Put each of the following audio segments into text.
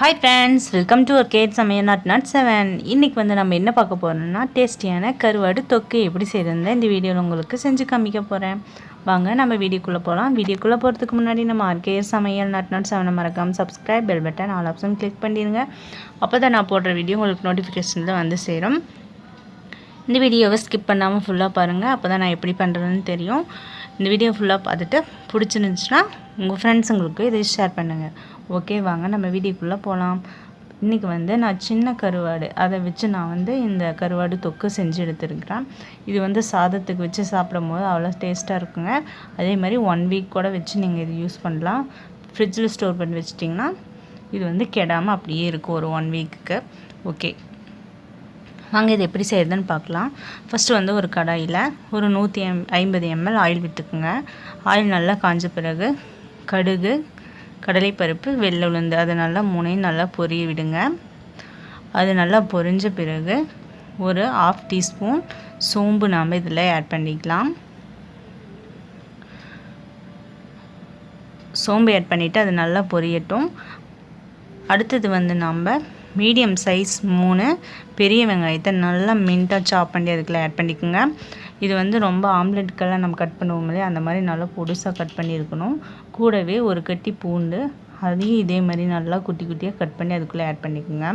Hi friends, welcome to RKR SAMAIYAL not 7. இன்னைக்கு வந்து நம்ம என்ன பார்க்க போறோம்னா டேஸ்டியான கருவாடு தொக்கு எப்படி செய்யறதுன்னு இந்த வீடியோல உங்களுக்கு செஞ்சு காமிக்க போறேன். வாங்க நம்ம வீடியோக்குள்ள போலாம். வீடியோக்குள்ள போறதுக்கு முன்னாடி நம்ம RKR SAMAIYAL not 7 மறக்காம subscribe bell button all option click பண்ணிடுங்க. அப்பதான் நான் போடுற வீடியோ உங்களுக்கு நோட்டிஃபிகேஷன்ல வந்து சேரும். இந்த வீடியோவை ஸ்கிப் பண்ணாமல் ஃபுல்லாக பாருங்கள். அப்போ தான் நான் எப்படி பண்ணுறதுன்னு தெரியும். இந்த வீடியோ ஃபுல்லாக பார்த்துட்டு பிடிச்சிருந்துச்சுன்னா உங்கள் ஃப்ரெண்ட்ஸுங்களுக்கு இதை ஷேர் பண்ணுங்கள். ஓகே, வாங்க நம்ம வீடியோக்குள்ளே போகலாம். இன்றைக்கி வந்து நான் சின்ன கருவாடு அதை வச்சு நான் வந்து இந்த கருவாடு தொக்கு செஞ்சு எடுத்துருக்கிறேன். இது வந்து சாதத்துக்கு வச்சு சாப்பிடும் போது அவ்வளோ டேஸ்ட்டாக இருக்குங்க. அதே மாதிரி 1 வீக் கூட வச்சு நீங்கள் இது யூஸ் பண்ணலாம். ஃப்ரிட்ஜில் ஸ்டோர் பண்ணி வச்சிட்டிங்கன்னா இது வந்து கெடாமல் அப்படியே இருக்கும் ஒரு 1 வீக்குக்கு. ஓகே, வாங்க இது எப்படி செய்கிறதுன்னு பார்க்கலாம். ஃபஸ்ட்டு வந்து ஒரு கடாயில் ஒரு 150 ml ஆயில் விட்டுக்குங்க. ஆயில் நல்லா காஞ்ச பிறகு கடுகு, கடலைப்பருப்பு, வெள்ளை உளுந்து அதை நல்லா 3 நல்லா பொரிய விடுங்க. அது நல்லா பொரிஞ்ச பிறகு ஒரு 1/2 டீஸ்பூன் சோம்பு நாம் இதில் ஆட் பண்ணிக்கலாம். சோம்பு ஆட் பண்ணிவிட்டு அது நல்லா பொரியட்டும். அடுத்தது வந்து நம்ம மீடியம் சைஸ் 3 பெரிய வெங்காயத்தை நல்லா மின்ட்டாக சாப் பண்ணி அதுக்குள்ளே ஆட் பண்ணிக்கோங்க. இது வந்து ரொம்ப ஆம்லெட்டுக்கெல்லாம் நம்ம கட் பண்ணுவோம் இல்லையா, அந்த மாதிரி நல்லா பொடுசாக கட் பண்ணியிருக்கணும். கூடவே ஒரு கட்டி பூண்டு அதையும் இதே மாதிரி நல்லா குட்டி குட்டியாக கட் பண்ணி அதுக்குள்ளே ஆட் பண்ணிக்கோங்க.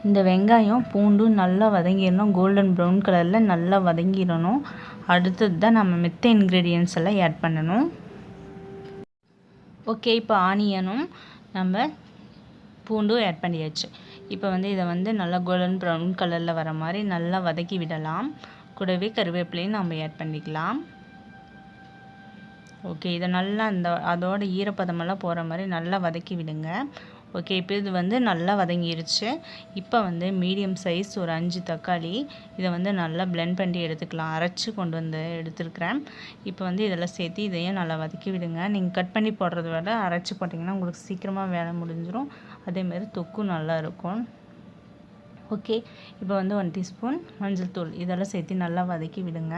இந்த வெங்காயம் பூண்டும் நல்லா வதங்கிடணும். கோல்டன் ப்ரௌன் கலரில் நல்லா வதங்கிடணும். அடுத்தது தான் நம்ம மித்த இன்க்ரீடியன்ட்ஸ் எல்லாம் ஆட் பண்ணணும். ஓகே, இப்போ ஆனியனும் நம்ம பூண்டும் ஆட் பண்ணியாச்சு. இப்போ வந்து இதை வந்து நல்லா கோல்டன் ப்ரௌன் கலரில் வர மாதிரி நல்லா வதக்கி விடலாம். கூடவே கருவேப்பிலையும் நம்ம ஆட் பண்ணிக்கலாம். ஓகே, இதை நல்லா அதோட ஈரப்பதமெல்லாம் போகிற மாதிரி நல்லா வதக்கி விடுங்க. ஓகே, இப்போ இது வந்து நல்லா வதங்கிருச்சு. இப்போ வந்து மீடியம் சைஸ் ஒரு 5 தக்காளி இதை வந்து நல்லா பிளெண்ட் பண்ணி எடுத்துக்கலாம். அரைச்சி கொண்டு வந்து எடுத்துருக்கிறேன். இப்போ வந்து இதெல்லாம் சேர்த்து இதையும் நல்லா வதக்கி விடுங்க. நீங்கள் கட் பண்ணி போடுறத விட அரைச்சி போட்டிங்கன்னா உங்களுக்கு சீக்கிரமாக வேலை முடிஞ்சிடும். அதேமாதிரி தொக்கும் நல்லா இருக்கும். ஓகே, இப்போ வந்து 1 டீஸ்பூன் மஞ்சள் தூள் இதெல்லாம் சேர்த்து நல்லா வதக்கி விடுங்க.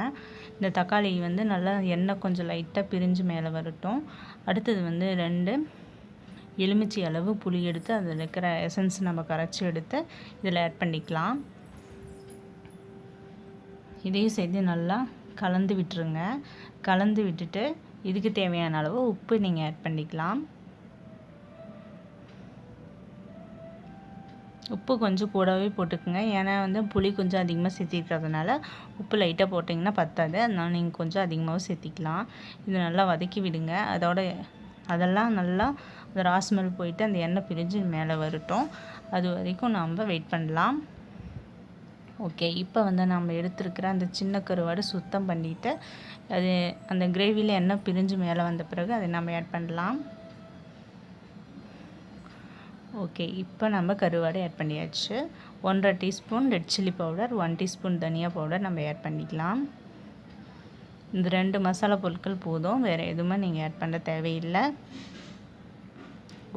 இந்த தக்காளி வந்து நல்லா எண்ணெய் கொஞ்சம் லைட்டாக பிரிஞ்சு மேலே வரட்டும். அடுத்தது வந்து 2 எலுமிச்சை அளவு புளி எடுத்து அதில் இருக்கிற எசன்ஸ் நம்ம கரைச்சி எடுத்து இதில் ஆட் பண்ணிக்கலாம். இதையும் சேர்த்து நல்லா கலந்து விட்டுருங்க. கலந்து விட்டுட்டு இதுக்கு தேவையான அளவு உப்பு நீங்கள் ஆட் பண்ணிக்கலாம். உப்பு கொஞ்சம் கூடவே போட்டுக்குங்க. ஏன்னா வந்து புளி கொஞ்சம் அதிகமாக சேர்த்திக்கிறதுனால உப்பு லைட்டாக போட்டிங்கன்னா பத்தாது. அதனால் நீங்கள் கொஞ்சம் அதிகமாகவும் சேர்த்திக்கலாம். இது நல்லா வதக்கி விடுங்க. அதெல்லாம் நல்லா அந்த ராஸ்மெல் போயிட்டு அந்த எண்ணெய் பிரிஞ்சு மேலே வரட்டும். அது வரைக்கும் நம்ம வெயிட் பண்ணலாம். ஓகே, இப்போ வந்து நம்ம எடுத்துருக்கிற அந்த சின்ன கருவாடு சுத்தம் பண்ணிவிட்டு அது அந்த கிரேவியில் எண்ணெய் பிரிஞ்சு மேலே வந்த பிறகு அதை நம்ம ஆட் பண்ணலாம். ஓகே, இப்போ நம்ம கருவாடு ஆட் பண்ணியாச்சு. 1/2 teaspoon red chilli powder, 1 teaspoon தனியா பவுடர் நம்ம ஆட் பண்ணிக்கலாம். இந்த 2 மசாலா பொருட்கள் போதும், வேறு எதுவுமே நீங்கள் ஆட் பண்ண தேவையில்லை.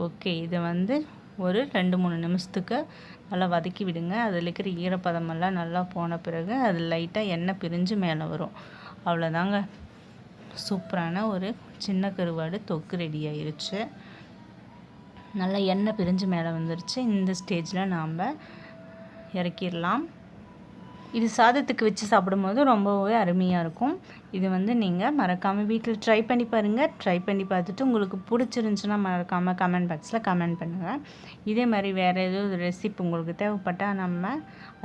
ஓகே, இதை வந்து ஒரு 2-3 நிமிஷத்துக்கு நல்லா வதக்கி விடுங்க. அதில் இருக்கிற ஈரப்பதமெல்லாம் நல்லா போன பிறகு அது லைட்டாக எண்ணெய் பிரிஞ்சு மேலே வரும். அவ்வளோதாங்க, சூப்பரான ஒரு சின்ன கருவாடு தொக்கு ரெடி ஆயிருச்சு. நல்லா எண்ணெய் பிரிஞ்சு மேலே வந்துருச்சு. இந்த ஸ்டேஜில் நாம் இறக்கிடலாம். இது சாதத்துக்கு வச்சு சாப்பிடும்போது ரொம்பவே அருமையாக இருக்கும். இது வந்து நீங்கள் மறக்காமல் வீட்டில் ட்ரை பண்ணி பாருங்கள். ட்ரை பண்ணி பார்த்துட்டு உங்களுக்கு பிடிச்சிருந்துச்சுன்னா மறக்காமல் கமெண்ட் பாக்ஸில் கமெண்ட் பண்ணுங்கள். இதே மாதிரி வேறு ஏதோ ரெசிபி உங்களுக்கு தேவைப்பட்டால் நம்ம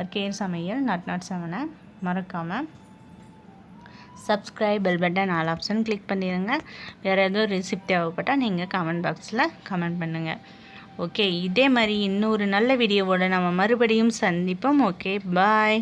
RKR SAMAIYAL not 7 மறக்காமல் subscribe bell button all option click பண்ணிடுங்க. வேறு ஏதோ ரெசிபி தேவைப்பட்டால் நீங்கள் கமெண்ட் பாக்ஸில் கமெண்ட் பண்ணுங்கள். ஓகே, இதே மாதிரி இன்னொரு நல்ல வீடியோவோடு நம்ம மறுபடியும் சந்திப்போம். ஓகே, பாய்.